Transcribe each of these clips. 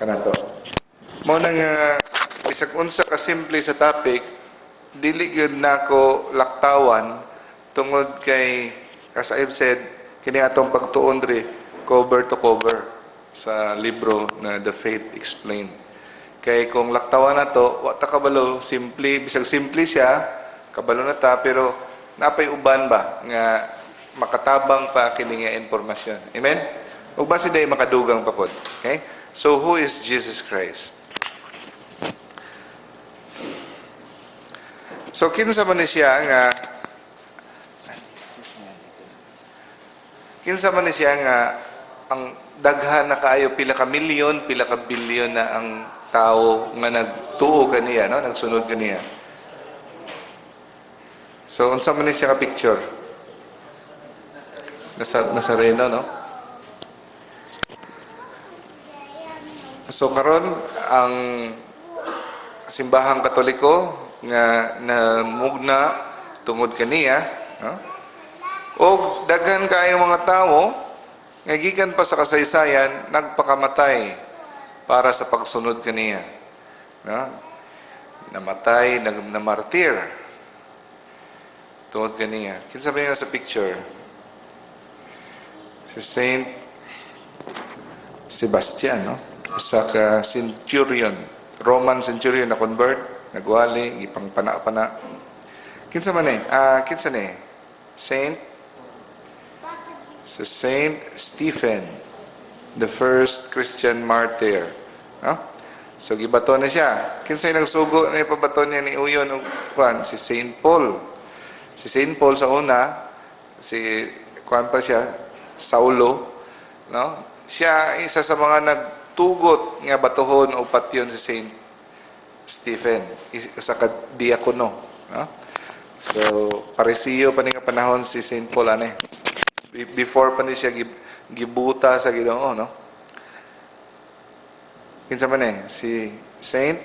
kanato. Mo nang bisag unsa ka simple sa topic, dili gyud nako laktawan tungod kay, as I've said, kini atong pagtuon diri cover to cover sa libro na The Faith Explained. Kay kung laktawan na to, wa ta kabalo, simple, bisag simple siya, kabalo na ta, pero napay uban ba nga makatabang pa kini nga impormasyon. Amen? Ug base day makadugang pa pod. Okay? So who is Jesus Christ? So kinsa man ni siya nga ang daghan na kaayo, pila ka milyon, pila ka bilyon na ang tao nga nagtuo kaniya, no? Nagsunod kaniya. So unsa man ni siya ka picture? Nazareno, no? So karon ang simbahang Katoliko nga namugna tungod kaniya, no? O daghan kaayo mga tao nga gikan pa sa kasaysayan nagpakamatay para sa pagsunod kaniya, no? Namatay, namartir tungod kaniya. Kinsa ba nga sa picture? Si Saint Sebastian, no? Usa ka centurion, Roman centurion na convert, nagwali, ipang pana-pana. Kinsa man eh? Kinsa ni? Saint Stephen, the first Christian martyr. No? So gibaton na siya. Kinsa nagsugo na ipabaton niya ni Uyon og kuan? Si Saint Paul. Si Saint Paul sa una, si kuan pa siya, Saulo, no? Siya isa sa mga nagtugot nga batuhon o patyon si Saint Stephen, isa ka diakono, no? So parisiyo pa ni nga panahon si Saint Paul ane. Before pa ni siya gibuta sa Ginoo, no? Kinsa man si Saint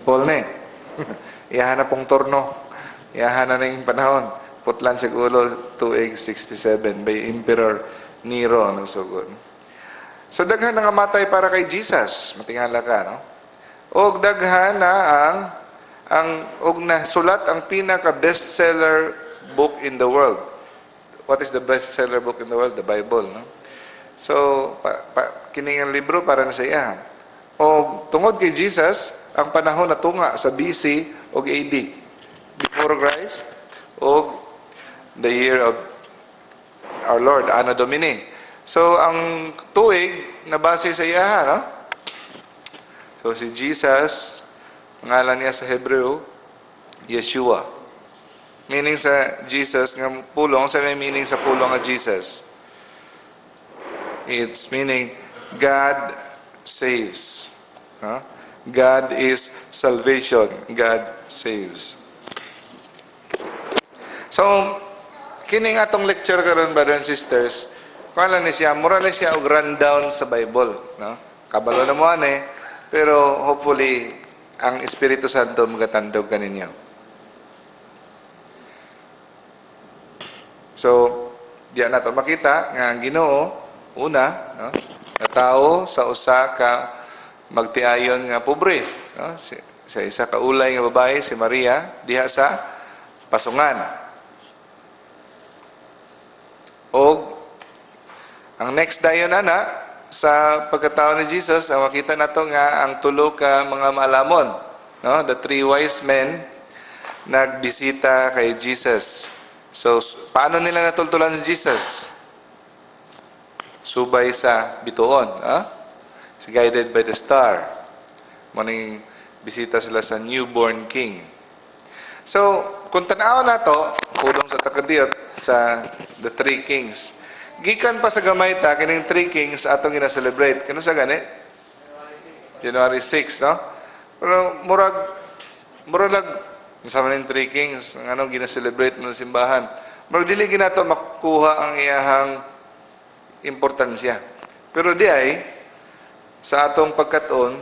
Paul ne. Iyahan na pong turno. Iyahan na ning panahon. Putlan sa ulo, 267 by Emperor Nero ang sugod. So daghan nga matay para kay Jesus, matingala ka, no? Og daghan na og nasulat ang pinaka bestseller book in the world. What is the bestseller book in the world? The Bible, no? So kini ang libro para na sa iya. Og tungod kay Jesus, ang panahon na tunga sa BC og AD, before Christ, og the year of our Lord, Anno Domini. So, ang tuig na base sa iya, no? So, si Jesus, ngalan niya sa Hebreo, Yeshua. Meaning sa Jesus, nga pulong, sa may meaning sa pulong nga Jesus. It's meaning, God saves. Huh? God is salvation. God saves. So, kining atong lecture karon, brothers and sisters, kala ni siya, mura ni siya og rundown sa Bible, no? Kabalo na mo ani, pero hopefully ang Espiritu Santo magatandog kaninyo. So, diya nato makita nga ang Ginoo una, no? Na tao sa usa ka magtiayon nga pobre, no? Sa isa ka ulay nga babae, si Maria, diha sa pasungan. O ang next dayon ana sa pagkatao ni Jesus, ang makita nato nga ang tulo ka mga maalamon, no? The three wise men nagbisita kay Jesus. So paano nila natultulan si Jesus? Subay sa bituon, guided by the star. Morning bisita sila sa newborn king. So kung tanaw nato pudong sa takadiyot sa the three kings, gikan pa sa gamay ta kining three kings atong gina-celebrate. Kano sa gani? January 6, no? Pero murag sama ning three kings ang anong gina-celebrate mo sa simbahan. Murag dili ginato makuha ang iyahang importansya. Pero di ay sa atong pagkaton,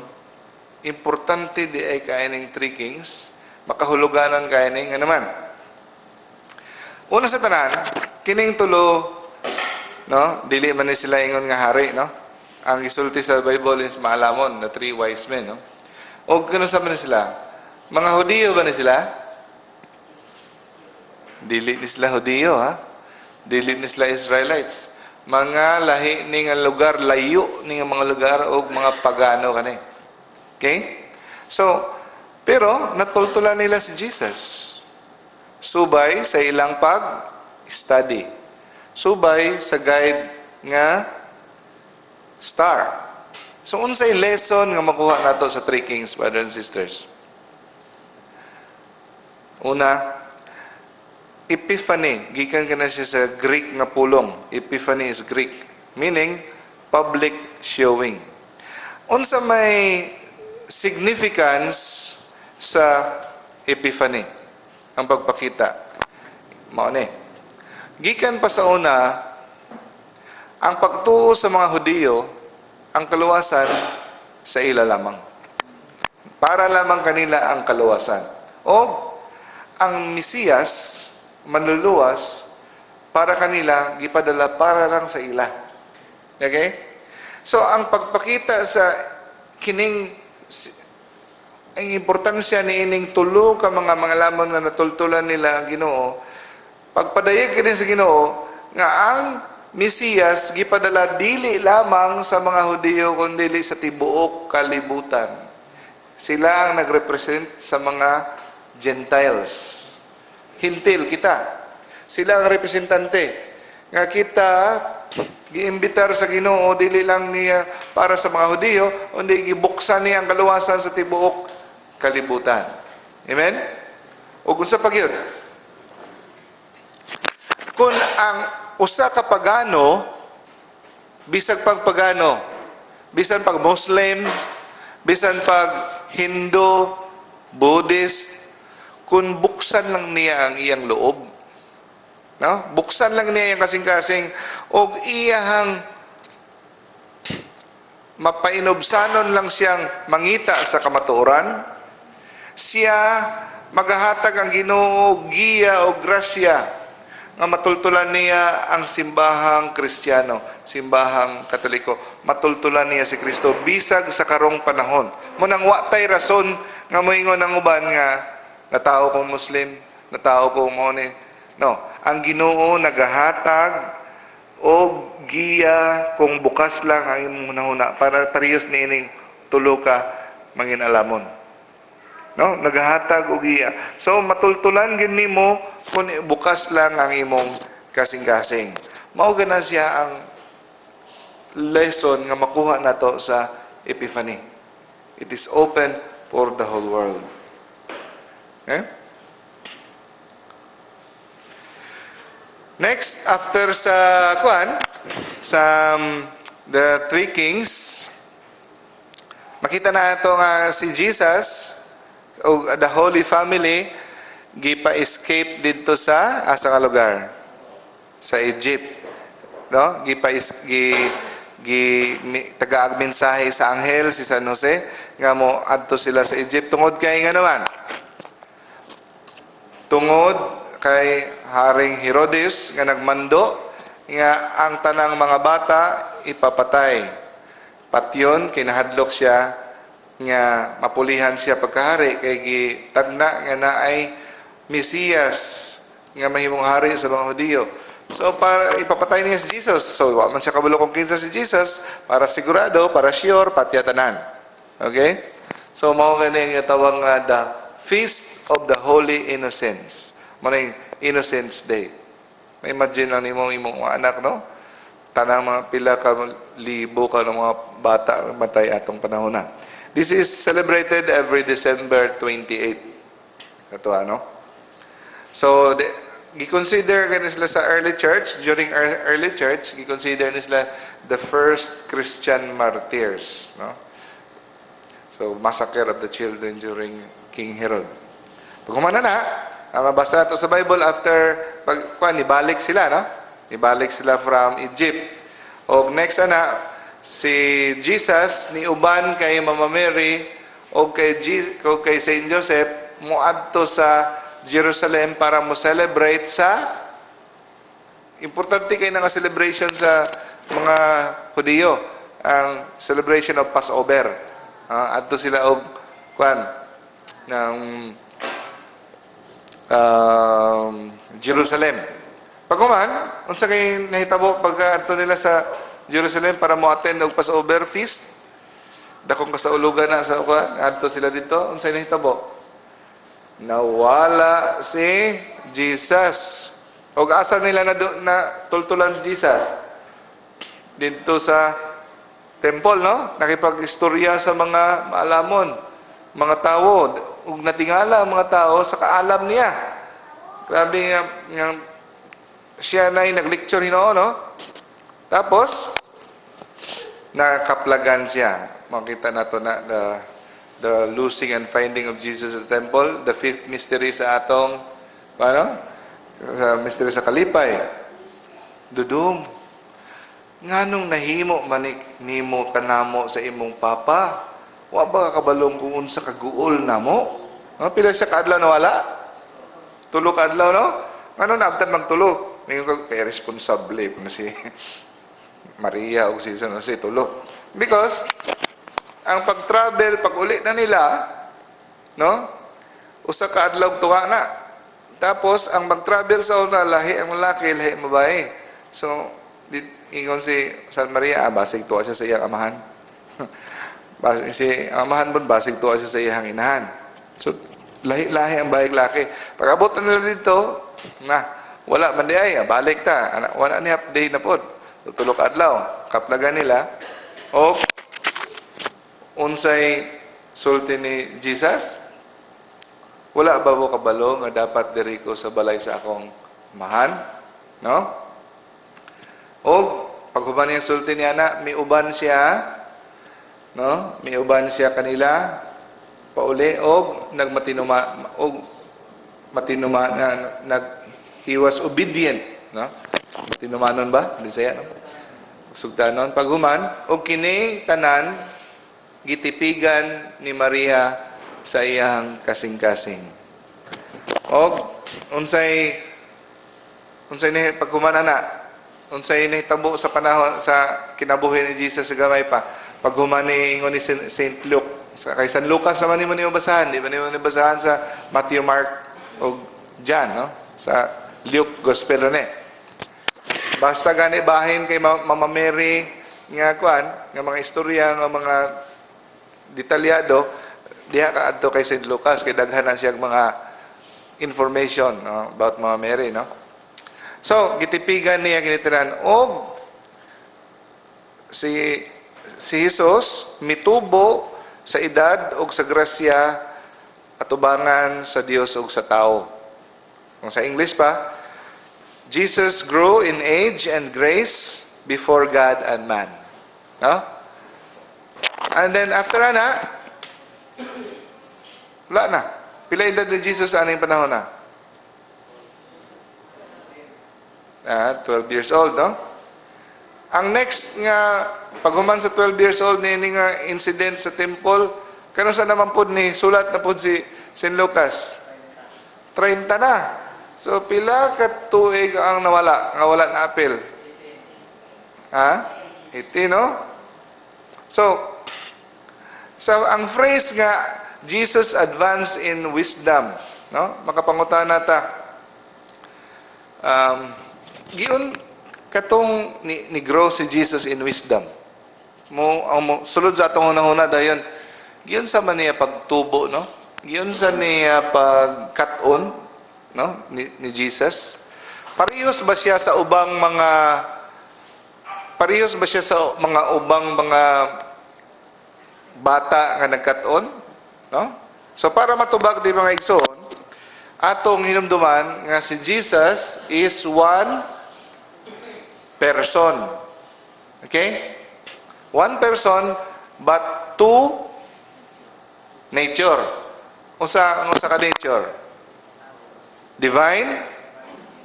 importante di ay kaining three kings, makahuluganan kaining nga naman. Una sa tanan, kining tulo no? Dili man ni sila ingon nga hari, no? Ang gisulti sa Bible is maalamon na 3 wise men, no? O kuno sa man sila? Mga Hudiyo ba ni sila? Dili ni sila Hudiyo, ha? Dili ni sila Israelites. Mga lahi ni nga lugar, layo ni nga mga lugar o mga pagano kani. Okay? So, pero natultulan nila si Jesus. Subay sa ilang pag-study. Subay sa guide nga star. So, unsay lesson nga makuha nato sa Three Kings, brothers and sisters? Una, Epiphany. Gikan ka na siya sa Greek nga pulong. Epiphany is Greek. Meaning, public showing. Unsa may significance sa Epiphany? Ang pagpakita. Mao ni. Gikan pa sa una, ang pagtuo sa mga Hudiyo, ang kaluwasan sa ila lamang. Para lamang kanila ang kaluwasan. O ang Mesiyas, manluluwas, para kanila, gipadala para lang sa ila. Okay? So, ang pagpakita sa kining, ang importansya ni ining tulo ka mga lamang na natultulan nila ang Ginoo, pagpadayag kini sa Ginoo, nga ang Mesiyas, gipadala dili lamang sa mga Hudiyo, kundi sa tibuok kalibutan. Sila ang nagrepresent sa mga Gentiles. Hintil kita. Sila ang representante. Nga kita, giimbitar sa Ginoo, dili lang niya para sa mga Hudiyo, kundi gibuksan niya ang kaluwasan sa tibuok kalibutan. Amen? O kung sa pagyod, kung ang usa ka pagano, bisag pagpagano, bisan pag Muslim, bisan pag Hindu, Buddhist, kung buksan lang niya ang iyang loob, no? Buksan lang niya ang kasing-kasing, o iyahang mapainobsanon lang siyang mangita sa kamatuoran, siya maghahatag ang Ginoo giya o grasya nga matultulan niya ang simbahang Kristiyano, simbahang Katoliko. Matultulan niya si Kristo bisag sa karong panahon. Munang watay rason nga moingon ang uban nga natao kong Muslim, natao kong Mone. No, ang Ginoo nagahatag o giya kung bukas lang ang imong hunahuna para parehas niining tulo ka manginalamon. No, nagahatag og iya. So matultulan gid nimo kun bukas lang ang imong kasing-kasing. Mao gana siya ang lesson nga makuha nato sa Epiphany. It is open for the whole world. Okay? Next, after sa the Three Kings, makita na ito nga si Jesus o the Holy Family gipa-escape dito sa asa nga lugar? Sa Egypt. No? Taga-ag mensahe sa anghel si San Jose nga mo adto sila sa Egypt tungod kay nga naman. Tungod kay Haring Herodes nga nagmando nga ang tanang mga bata ipapatay. Patyon kinahadlok siya nga mapulihan siya pagkahari kay gitagna nga naay Mesiyas nga mahimong hari sa mga Hudiyo. So para ipapatay niya si Jesus. So wa man siya kabulo kung kinsa si Jesus para sigurado, para sure patyatanan. Okay? So mao kani nga tawag nga the Feast of the Holy Innocents. Mao Innocents Day. May imagine lang nimo imong mga anak, no? Tanang mga pila ka libo ka ng mga bata matay atong panahon na. This is celebrated every December 28. Ito ano? So, gi-consider ka sila sa early church, during early church, gi-consider sila the first Christian martyrs. No? So, massacre of the children during King Herod. Pag humana na, mabasa ito sa Bible after, nibalik sila, no? Nibalik sila from Egypt. O next si Jesus ni uban kay Mama Mary o kay Saint Joseph muadto sa Jerusalem para mo celebrate sa Importante kayo nga celebration sa mga Hudiyo, ang celebration of Passover. Adto sila og kwan ng Jerusalem. Pagkuman, unsa kay nahitabo pag adto nila sa Jerusalem para mo attend og Passover feast? Dakong kasaulugan na sa kwan, adto sila dito, unsay nahitabo? Nawala si Jesus. Og asa nila na tultulan si Jesus? Dito sa temple, no? Nakipag-istorya sa mga maalamon, mga tao, ug natingala ang mga tao sa kaalam niya. Grabe nga siya na nag-lecture hinoon, no? Tapos nakaplagan siya. Makita nato na the losing and finding of Jesus at the temple, the fifth mystery sa atong sa mystery sa Kalipay. Dudong, nganong nahimo manik nimo kanamo sa imong papa? Wa ba kabalong kung unsa kaguol namo? Pila siya kaadlaw na wala? Tulo kaadlaw, no? Nganong naabtan magtulo? Ngayon kay responsable na si Maria o si tulo. Because ang pag-travel, pag-uli na nila, no? Usa ka adlaw tuwa na. Tapos, ang mag-travel sa una, lahi ang lalaki, lahi ang babae. So, ingon si San Maria, basig tuwa siya sa iyang amahan. Si amahan mo, basig tuwa siya sa iyang inahan. So, lahi-lahi ang bahay laki. Pag-abot na nila dito, wala man di ay, balik ta. Wala ni half day na po. Tutulog adlaw. Kaplagan nila. O, unsay sulti ni Jesus? Wala ba mo kabalo nga dapat diri ko sa balay sa akong mahan? No? O, paghuban niya sulti niya na, miuban siya, no? Miuban siya kanila, pauli, o nagmatinuma, o matinuma na he was obedient, no? Matinumanon ba? Bisaya, no? Sugdanon. Paghuman, o kini tanan, gitipigan ni Maria sa iyang kasing-kasing. O, unsay ni paghuman na, unsay nahitabo sa panahon sa kinabuhi ni Jesus sa gamay pa. Paghuman ni ingon ni Saint Luke, kay San Lucas naman ni mo basahan, di ba ni mo basahan sa Matthew, Mark o John, no? Sa Luke Gospel ne. Basta gani bahin kay Mama Mary nga kuan, nga mga istorya nga mga detalyado, diha ka adto kay St. Lucas kay daghan na siya mga information, no, about Mama Mary, no? So gitipigan niya kinitiran og si Jesus mitubo sa edad og sa grasya atubangan sa Dios ug sa tao. Kung sa English pa, Jesus grew in age and grace before God and man. No? And then after na, wala na. Pila edad ni Jesus sa aning panahon na? 12 years old, no? Ang next nga, paghuman sa 12 years old, ni nga incident sa temple, kano sa naman po ni, sulat na po si St. Lucas? 30 na. So, pila ka tuig ang nawala, nga wala na apel? 18, no? So, ang phrase nga, Jesus advanced in wisdom, no? Makapangutan nata. Giun katong ni grow si Jesus in wisdom. Sulod sa atong hunahuna dayon. Giun sa man niya pagtubo, no? Giun sa niya pagkat-on, no? Ni Jesus. Parehas ba siya sa ubang mga bata nga nagkat-on? No? So para matubag di mga igsoon, atong hinumduman nga si Jesus is one person. Okay? One person but two nature. Usa ka nature? Divine.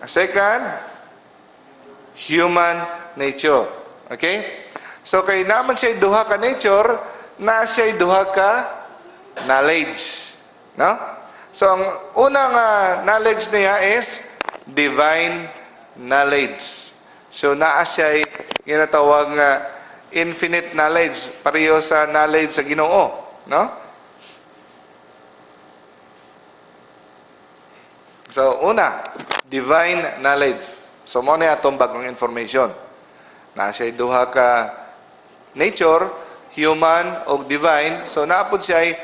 Second, human nature. Okay? So kay naman siya duha ka nature, na siya duha ka knowledge. No? So, ang unang knowledge niya is divine knowledge. So naa siya ginatawag nga infinite knowledge, pareho sa knowledge sa Ginoo, no? So una, divine knowledge. So mo na atong bagong information. Na siya duha ka nature, human o divine. So naapod siya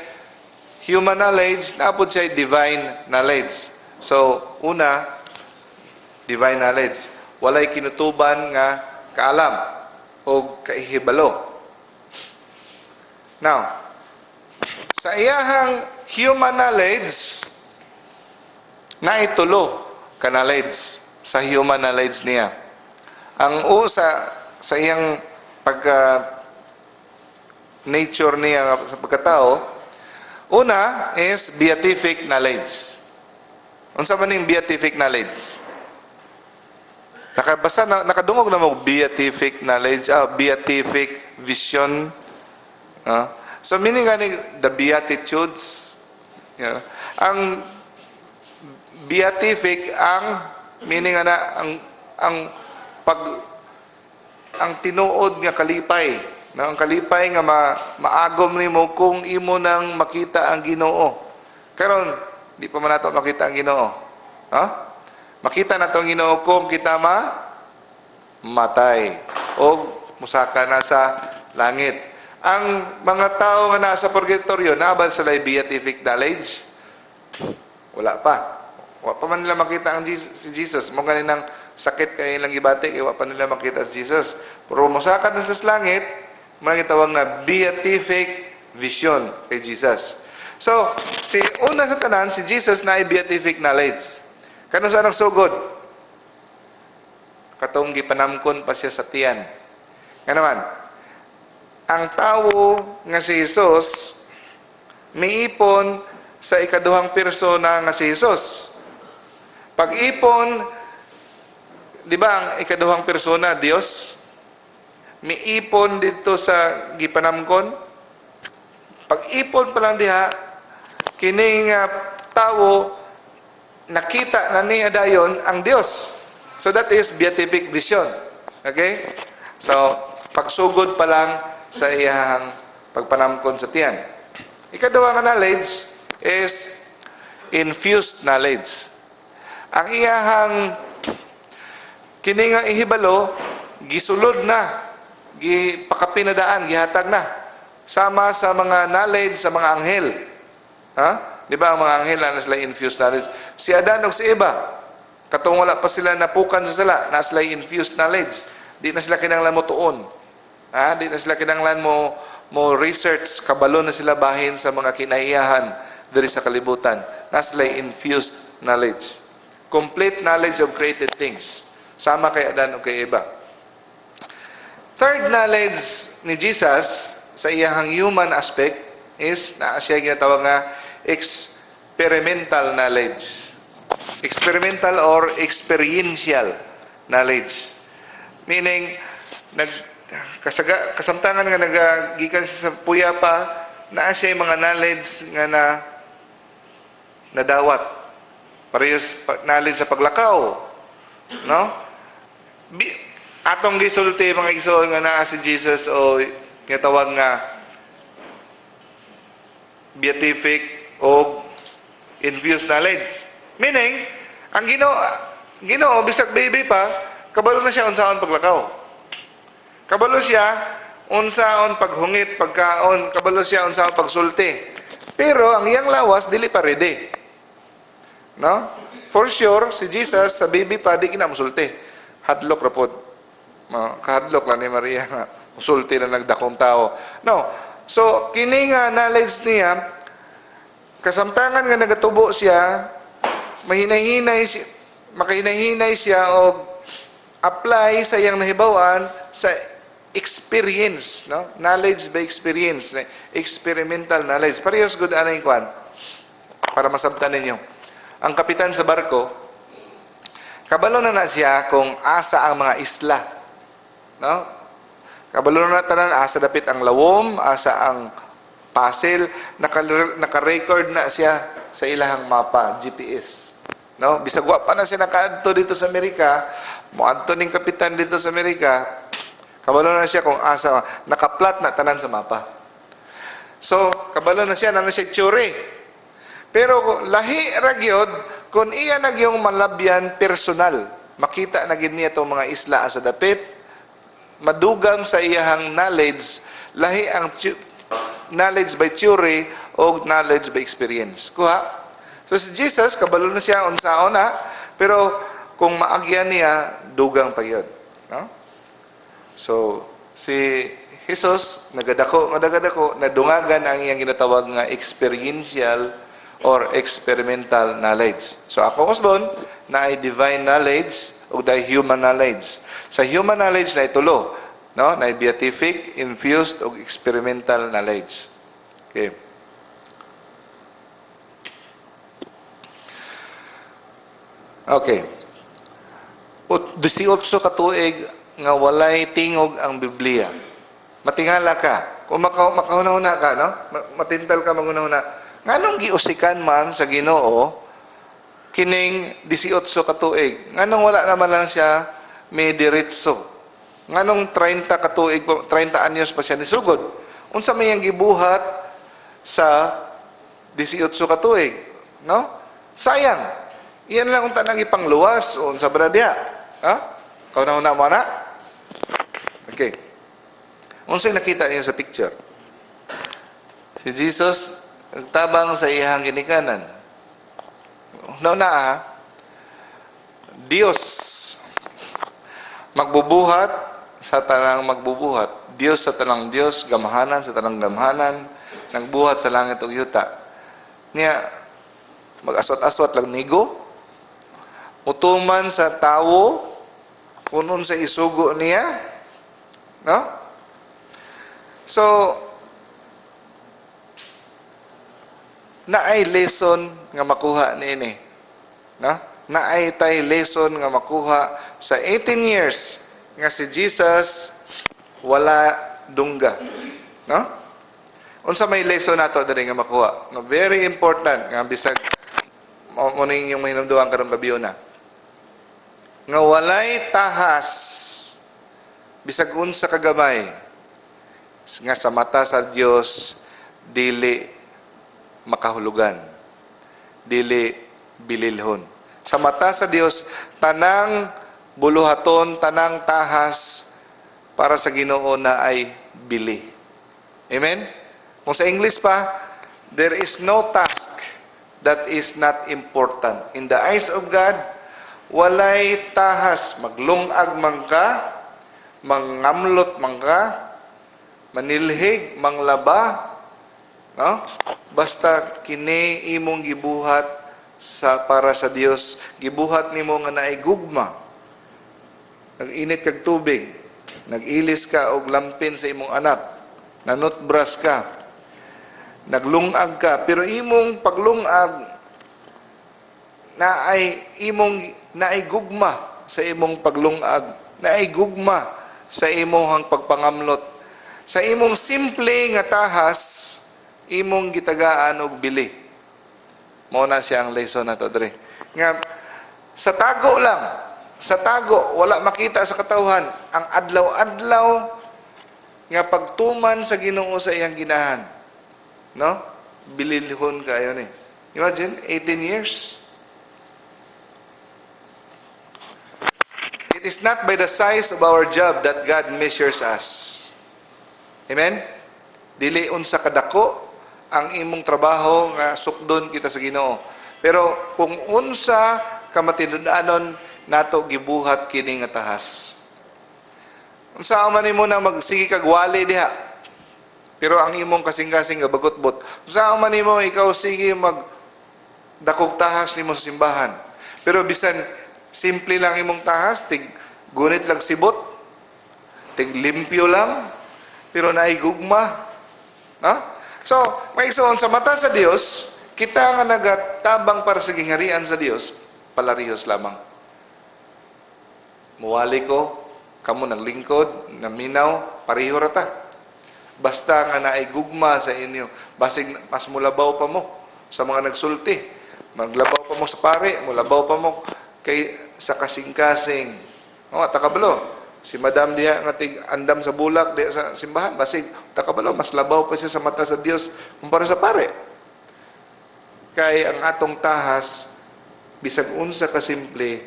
human knowledge, naapod siya divine knowledge. So una, divine knowledge. Walay kinutuban nga kaalam o kaihibalo. Now, sa iyahang human knowledge, na itulo ka knowledge sa human knowledge niya. Ang sa iyang nature niya sa pagkatao, una is beatific knowledge. Unsa man ning beatific knowledge? Nakadungog na mo beatific knowledge, beatific vision. So meaning nga the beatitudes. Yeah. Ang beatific ang meaning na ang tinuod nga kalipay, no? Ang kalipay nga maagom nimo kung imo nang makita ang Ginoo. Karon di pa man nato makita ang Ginoo. Makita nato ang Ginoo kung kita matay o musaka na sa langit. Ang mga tao nga nasa purgatorio nabal sa beatific knowledge? Wala pa. Wa pa man nila makita ang si Jesus. Mo ganinang sakit kay ilang gibati kay wa pa nila makita si Jesus. Pero musaka na sa langit, mga gitawag na beatific vision kay Jesus. So, una sa tanan, si Jesus na ay beatific knowledge. Kano sa nagsugod? Katong gipanamkon pa siya sa tiyan. Nga naman, ang tao nga si Jesus, miipon sa ikaduhang persona nga si Jesus. Pag-ipon, di ba ang ikaduhang persona, Dios? Miipon dito sa gipanamkon. Pag-ipon pa lang diha, kining tao, nakita na niya dayon ang Dios. So that is beatific vision. Okay? So, pagsugod pa lang sa iyang pagpanamkon sa tiyan. Ikaduha nga knowledge is infused knowledge. Ang iyahang kininga ihibalo, gisulod na, gipakapinadaan, gihatag na. Sama sa mga knowledge sa mga anghel. Di ba ang mga anghel na sila infused knowledge? Si Adan o si Eva, katong wala pa sila napukan sa sala, na sila infused knowledge. Di na sila kinanglan mo tuon. Di na sila kinanglan mo research, kabalo na sila bahin sa mga kinaiyahan diri sa kalibutan. Na sila infused knowledge. Complete knowledge of created things. Sama kay Adan o kay Eva. Third knowledge ni Jesus sa iyang human aspect is na siya ginatawag nga experimental knowledge. Experimental or experiential knowledge. Meaning, kasamtangan nga nagagikan sa puya pa, na siya yung mga knowledge nga nadawat. Parehas knowledge sa paglakaw. No? Atong gisulti, mga igsoon nga naa si Jesus o ginatawag nga beatific o infused knowledge. Meaning, ang Ginoo bisag baby pa, kabalo na siya unsaon paglakaw. Kabalo siya unsaon paghungit, pagkaon, kabalo siya unsaon pagsulti. Pero ang iyang lawas dili pa ready. No? For sure, si Jesus sa baby pa di kina musulti. Hadlok ra pod. Kahadlok lang ni Maria nga musulti na nagdakong tao. No. So, kini nga knowledge niya, kasamtangan nga nagatubo siya, makahinay-hinay siya o apply sa iyang nahibawan sa experience, no? Knowledge by experience, experimental knowledge. Parehas good anay kwan para masabtan ninyo. Ang kapitan sa barko, kabalo na siya kung asa ang mga isla, no? Kabalo na tanan asa dapit ang lawom, asa ang pasil, naka-record na siya sa ilahang mapa, GPS. No, bisag wa pa na siya nakaadto dito sa Amerika, moadto ning kapitan dito sa Amerika, kabalo na siya kung asa nakaplat na tanan sa mapa. So, kabalo na siya na siya tsure. Pero lahi ra gyud kung iya nagyong malabyan personal, makita na gid niya itong mga isla sa dapit, madugang sa iyahang knowledge, lahi ang knowledge by theory o knowledge by experience. Kuha? So si Jesus, kabalo na siya unsaon na, pero kung maagyan niya, dugang pa yun. No? So, si Jesus, nagadako, nadungagan ang iyang ginatawag nga experiential or experimental knowledge. So ako usbon, na ay divine knowledge o na human knowledge. Sa human knowledge na itulo, no? Na beatific, infused o experimental knowledge. Okay. Okay. 18 ka tuig nga walay tingog ang Biblia. Matingala ka. Kung makahuna-huna ka, no? Matintal ka maguna-huna. Nganong giusikan man sa Ginoo kining 18 ka tuig? Nganong wala naman lang siya may diretso? Nganong 30 ka tuig, 30 anyos pa siya nisugod? Unsa may yang gibuhat sa 18 ka tuig, no? Sayang. Iyan lang unta nang ipangluwas o unsa ba diha? Ha? Kauna-una mo na? Okay. Unsay nakita niyo sa picture? Si Jesus nagtabang sa iyang ginikanan. Nauna Dios magbubuhat sa tanang magbubuhat. Dios sa tanang Dios, gamhanan sa tanang gamhanan, nagbuhat sa langit ug yuta. Niya mag-aswat-aswat lang nigo. Utuman sa tawo kunon sa isugo niya, no? So naay lesson nga makuha niini, no? Naay tay lesson nga makuha sa 18 years nga si Jesus wala dungga, no? Unsa may lesson nato diri nga makuha? No, very important nga bisag mo ning yung mahinumduan karong gabi na. Nga walay tahas bisag unsa kagamay nga sa mata sa Dios dili makahulugan, dili bililhon. Sa mata sa Dios tanang buluhaton, tanang tahas para sa Ginoo na ay bili. Amen? Kung sa English pa, there is no task that is not important. In the eyes of God, walay tahas, maglungag man ka, mangamlot man ka, manilhig, manglaba, no? Basta kini imong gibuhat sa para sa Dios, gibuhat nimo nga naay gugma. Nag-init kag tubig, nag-ilis ka og lampin sa imong anak, nanutbras ka, naglungag ka, pero imong paglungag naay gugma sa imong paglungag, naay gugma sa imong pagpangamlot, sa imong simple nga tahas, imong gitagaan og bili. Mao na siya ang lesson nato diri. Nga sa tago lang, sa tago wala makita sa katawhan ang adlaw-adlaw nga pagtuman sa Ginoo sa iyang ginahan. No? Bililhon kayo ni. Imagine 18 years. It is not by the size of our job that God measures us. Amen? Dili unsa kadako ang imong trabaho nga sukdon kita sa Ginoo. Pero kung unsa ka matinud-anon nato gibuhat kini nga tahas. Unsa man nimo na magsige kag wali diha. Pero ang imong kasing-kasing nga bagotbot. Unsa man nimo ikaw sige mag dakog tahas nimo sa simbahan. Pero bisan simple lang imong tahas, tig gunit lang sibot, tig limpyo lang, pero naay gugma. No? So, may isuon sa mata sa Dios, kita nga nagatabang para sa gingharian sa Dios, palarihos lamang. Muwali ko, kamo naglingkod, naminaw, pariho rata. Basta nga naay gugma sa inyo, basig mas mulabaw pa mo sa mga nagsulti. Maglabaw pa mo sa pare, mulabaw pa mo kay sa kasing-kasing. O, takabalo. Si Madam diha nga andam sa bulak diha sa simbahan, basig takabalo mas labaw pa siya sa mata sa Dios kumpara sa pare. Kay ang atong tahas bisag unsa ka simple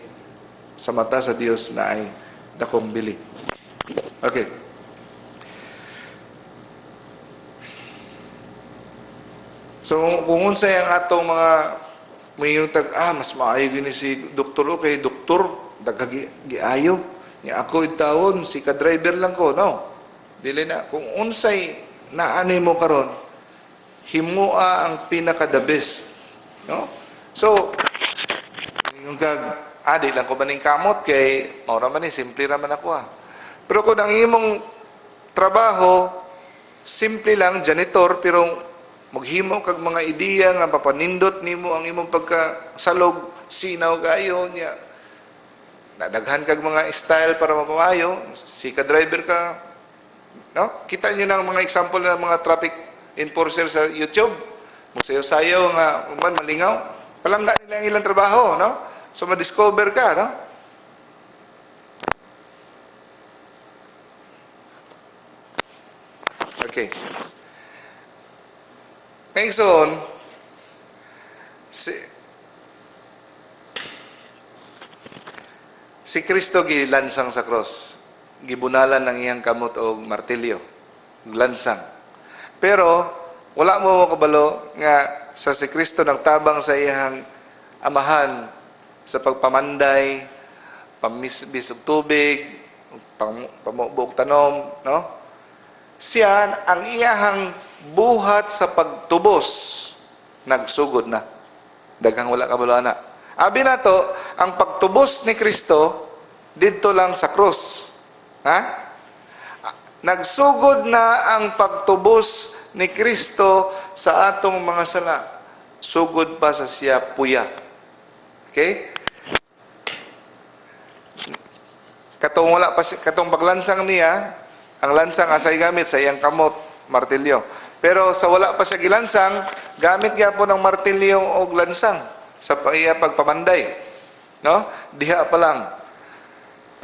sa mata sa Dios na ay dakong bili. Okay. So kung unsay ang atong mga mayong mas maayo gini si doktor o kay doktor daghang giayo niya ako itawon si ka-driver lang ko, no, dili na. Kung unsay naanay mo karon himua ang pinaka the best, no. So yung di lang ko maning kamot kay mao man ni simple ra man ako pero kung ang imong trabaho simple lang janitor pero maghimo kag mga ideya nga papanindot nimo ang imong pagkasalog sinaw kayo niya nadaghan kag mga style para mapamayo si ka-driver ka, no. Kita niyo ng mga example ng mga traffic enforcer sa YouTube magsayaw-sayaw nga man malingaw palangga nila ang ilang trabaho, no. So ma-discover ka, no. Okay. Ngayon, si Kristo gilansang sa cross. Gibunalan ng iyang kamot o martilyo. Lansang. Pero, wala mo kabalo nga sa si Kristo nagtabang sa iyang amahan sa pagpamanday, pamisbis og tubig, pamubog tanom, no? Siya, ang iyahang buhat sa pagtubos, nagsugod na. Daghang wala kabalo ana. Abi na to, ang pagtubos ni Kristo, dito lang sa krus. Ha? Nagsugod na ang pagtubos ni Kristo sa atong mga sala. Sugod pa sa siya puya. Okay? Katong paglansang niya, ang lansang asay gamit sa iyang kamot, martilyo. Pero sa wala pa sa gilansang, gamit gyapon ng martilyo o lansang sa iya pagpamanday. No? Diha pa lang.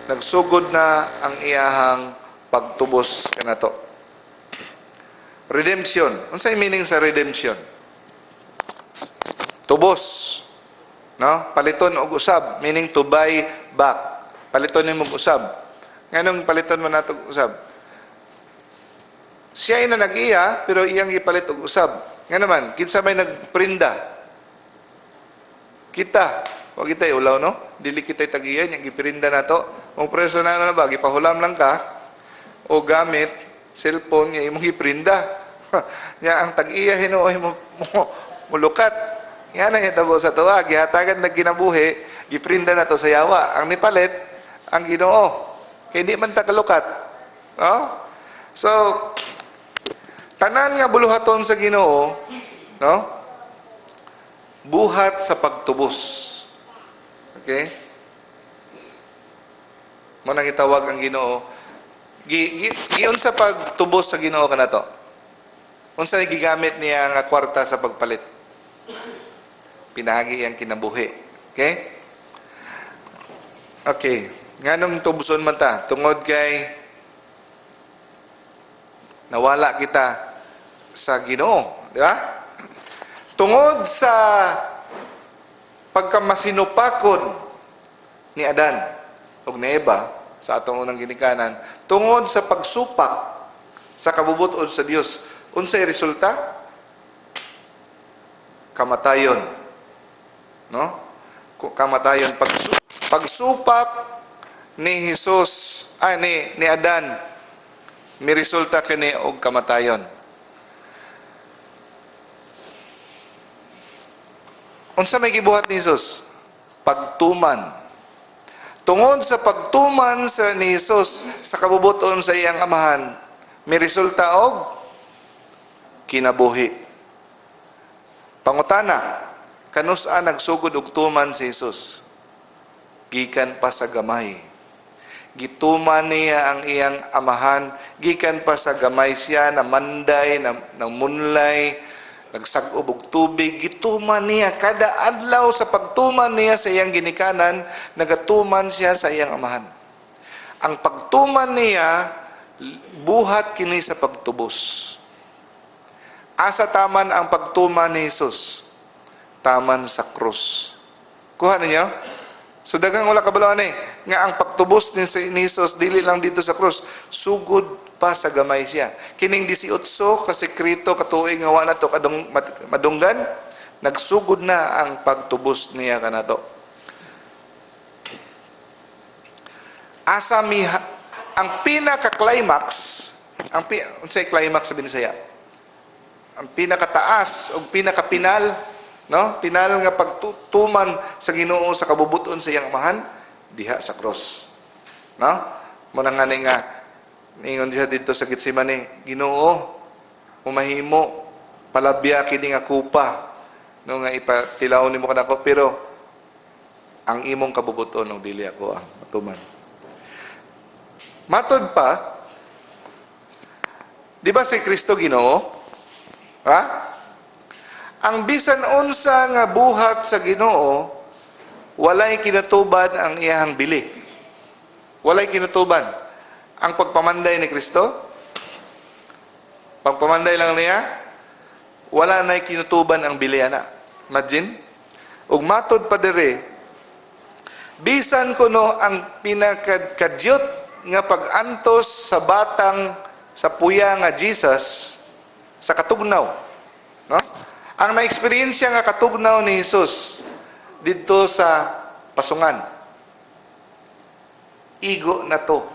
Nagsugod na ang iyahang pagtubos kanato. Redemption. Unsay meaning sa redemption? Tubos. No? Paliton og usab, meaning to buy back. Paliton nimo og usab. Nganong paliton mo nato og usab? Siya ay na nag-iya, pero iyang ipalit og usab. Nga naman, kinsa may nagprinda. Kita. Huwag kita ulaw, no? Dili kita tag-iya, yung iprinda na to. Kung preso na ba, ipahulam lang ka, o gamit, cellphone, yung imong iprinda. Nga ang tag-iya, hinuoy mo mulukat. Nga na itabo sa tuwa, gihatagan na ginabuhi, iprinda na to sa yawa. Ang nipalit, ang Ginoo. Kaya hindi man takalukat. No? So, tanan nga buluhaton sa Ginoo, no? Buhat sa pagtubos. Okay? Mo nang itawag ang Ginoo. Giyon sa pagtubos sa Ginoo kanato. Unsa gigamit niya nga kwarta sa pagpalit? Pinagi ang kinabuhi. Okay? Okay. Nganong tubuson man ta? Tungod kay nawala kita sa Ginoo, di ba? Tungod sa pagkamasinupakon ni Adan ug ni Eva sa atong unang ginikanan, tungod sa pagsupak sa kabubuton sa Dios, unsay resulta? Kamatayon. No? Kamatayon pagsupak ni Jesus ni Adan may resulta kini og kamatayon. Unsa may gibuhat ni Jesus? Pagtuman. Tungod sa pagtuman sa ni Jesus sa kabubuton sa iyang amahan, may resulta og kinabuhi. Pangutana, kanusa nagsugod og tuman si Jesus? Gikan pa sa gamay. Gituman niya ang iyang amahan, gikan pa sa gamay siya na manday, na munlay, nagsag-ob og tubig, gituman niya kada adlaw. Sa pagtuman niya sa iyang ginikanan, nagatuman siya sa iyang amahan. Ang pagtuman niya buhat kini sa pagtubos. Asa taman ang pagtuman ni Jesus? Taman sa krus. Kuha ninyo? So daghang wala kabalawan nga ang pagtubos ni Jesus dili lang dito sa krus, sugod pa sa gamay siya. Kining 18 ka sekreto katuig nga wala to madunggan, nagsugod na ang pagtubos niya kanato. Asa ang pinaka-climax, unsay climax sa Binisaya? Ang pinakataas o pinakapinal, no? Pinal nga pagtutuman sa Ginoo sa kabubuton sa iyang amahan diha sa cross. No? Muna nga nga ningon diha dito sa Getsemane, Ginoo, umahimo palabya kini nga kupa no nga ipatilaw nimo kanako, pero ang imong kabubuton og dili ako ang matuman. Matod pa, di ba si Kristo Ginoo? Ha? Ang bisan unsa nga buhat sa Ginoo, walay kinatuban ang iyang bili. Walay kinatuban. Ang pagpamanday ni Kristo, pagpamanday lang niya, wala na kinutuban ang bili ana. Imagine? Ug matod pa dere, bisan kuno ang pinakadyot nga pag-antos sa batang sa puya nga Jesus sa katugnaw, no? Ang na-experience nga katugnaw ni Jesus dito sa pasungan, igo na to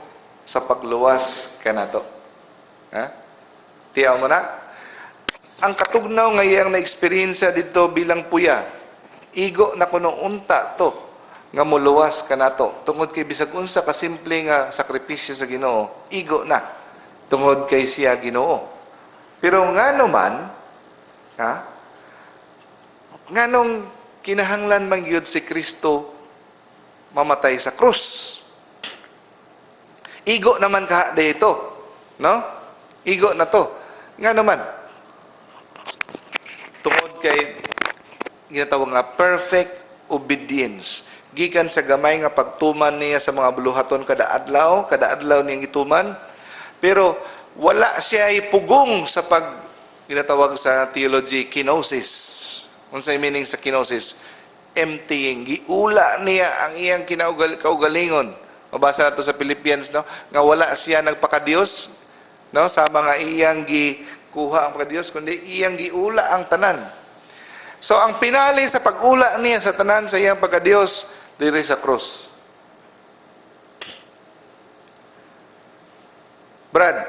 sa pagluwas kanato. Ha? Tiyaw mo na? Ang katugnaw nga iyang na-experience dito bilang puya, igo na kuno unta to nga muluwas kanato. Tungod kay bisag unsa ka simple nga sakripisyo sa Ginoo, igo na tungod kay siya Ginoo. Pero ngano man, ha? Nganong kinahanglan man gyud si Kristo mamatay sa krus? Igo naman ka dito, no? Igo na to. Ngano man? Tungod kay ginatawag nga perfect obedience. Gikan sa gamay nga pagtuman niya sa mga buluhaton kada adlaw niyang gituman, pero wala siya pugong sa ginatawag sa theology, kenosis. Unsay meaning sa kenosis? Emptying. Giula niya ang iyang kaugalingon. Mabasa nato sa Philippians, no? Nga wala siya nagpakadiyos, no? Sa mga iyang gikuha ang pagkadiyos, kundi iyang giula ang tanan. So ang pinali sa pag-ula niya sa tanan sa iyang pagkadiyos diri sa cross. Brad,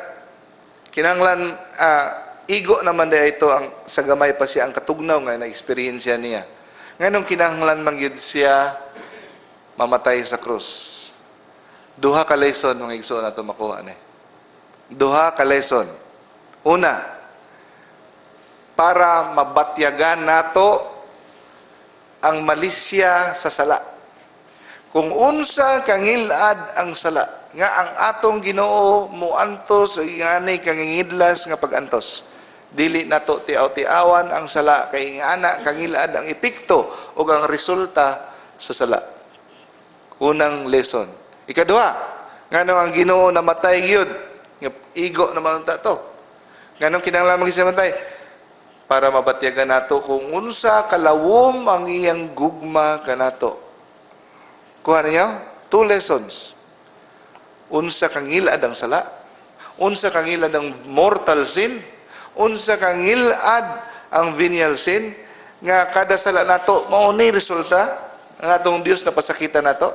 kinanglan igo naman dahil ito ang sa gamay pa siya ang katugnaw nga na-experience niya. Nganong kinanglan mangyud siya mamatay sa krus. Duha ka lesson mga igsoon nato makuha ni. Duha ka lesson. Una, para mabatyagan nato ang malisya sa sala. Kung unsa kangilad ang sala, nga ang atong Ginoo muantos o ingani kangingidlas nga pagantos. Dili nato tiaw-tiawan ang sala kay ingana kangilad ang epekto o ang resulta sa sala. Unang lesson. Ikaduha, ngano ang Ginoo namatay gyud, nga igo naman ta to. Nganong kinahanglan magisamatay para mabatyagan nato kung unsa kalawom ang iyang gugma kanato. Kuha niyo? 2 lessons. Unsa kangilad ang sala, unsa kangilad ang mortal sin, unsa kangilad ang venial sin, nga kada sala nato mao ni resulta ang atong Dios na pasakitan nato.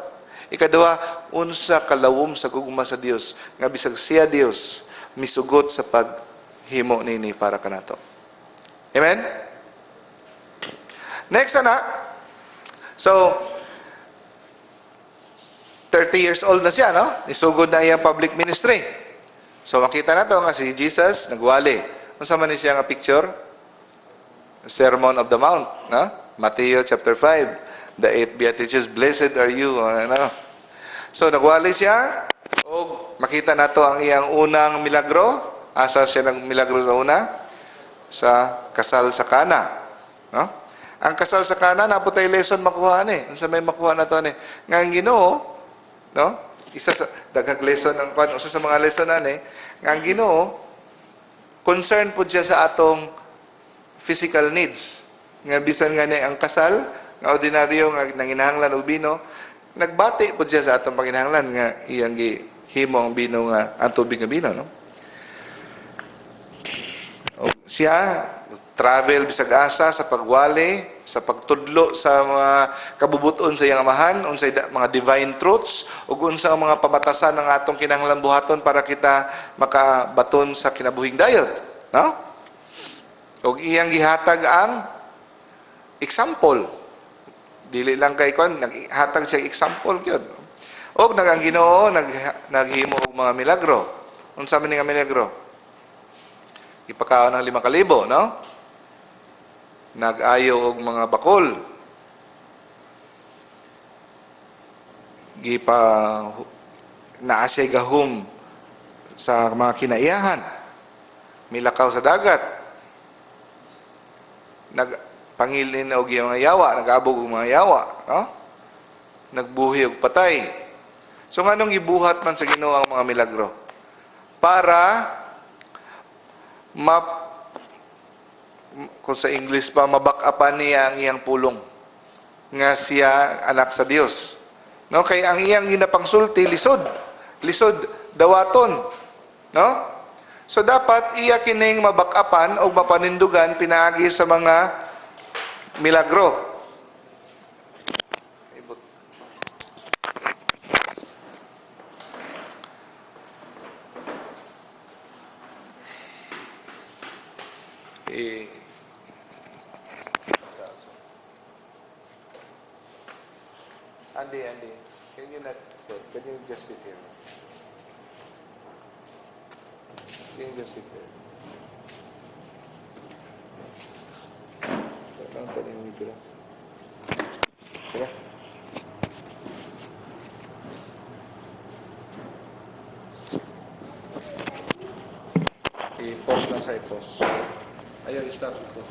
Ikaduha, unsa kalawom sa gugma sa Dios, nga bisag siya Dios misugot sa paghimo nini para kanato. Amen. Next ana. So 30 years old na siya, no? Isugod na iyang public ministry. So makita na to nga si Jesus nagwali. Unsa man ni siya nga picture? Sermon of the Mount, no? Matthew chapter 5, the 8 Beatitudes, blessed are you, ano? So nagwali siya, o makita na to ang iyang unang milagro. Asa siya ng milagro sa una? sa kasal sa Kana. No? Ang kasal sa Kana, napo tayo lesson makuha ni. Sa may makuha na to ni. Nga ang Ginoo, no? Isa sa daghang lesson ng kwan, usa sa mga lesson na ni, nga ang Ginoo concern po siya sa atong physical needs. Nga bisan nga ni ang kasal, nga ordinaryo nga nanginahanglan og bino, nagbati po siya sa atong panginahanglan nga iyang gihimo ang bino nga ang tubig nga bino, no? O siya travel bisag asa sa pagwali, sa pagtudlo sa mga kabubuton sa iyang amahan, unsay mga divine truths, ug unsa ang mga pamatasan ng atong kinahanglan buhaton para kita makabaton sa kinabuhing dayon, no? Ug iyang gihatag ang example. Dili lang kay kon naghatag siya example gyud. Og ang Ginoo naghimo og mga milagro. Unsa man nga milagro? Ipakaon ng 5,000, no? Nag-ayo og mga bakol. Gipa naa siya gahom sa mga kinaiyahan. Milakaw sa dagat. Pangilin og mga yawa, nag-abog og mga yawa, no? Nagbuhi og patay. So nganong gibuhat man sa Ginoo ang mga milagro? Para kung sa English pa, mabak-upan niya ang iyang pulong nga siya anak sa Dios. No, kay ang iyang ginapangsulti lisod dawaton, no? So dapat iya kining mabak-upan o mapanindugan pinaagi sa mga milagro. Andy, can you just sit here? Can you just sit there? Parang pa rin yung video lang. Sige. I-pause lang sa i-pause. Ayaw, i-stop ito.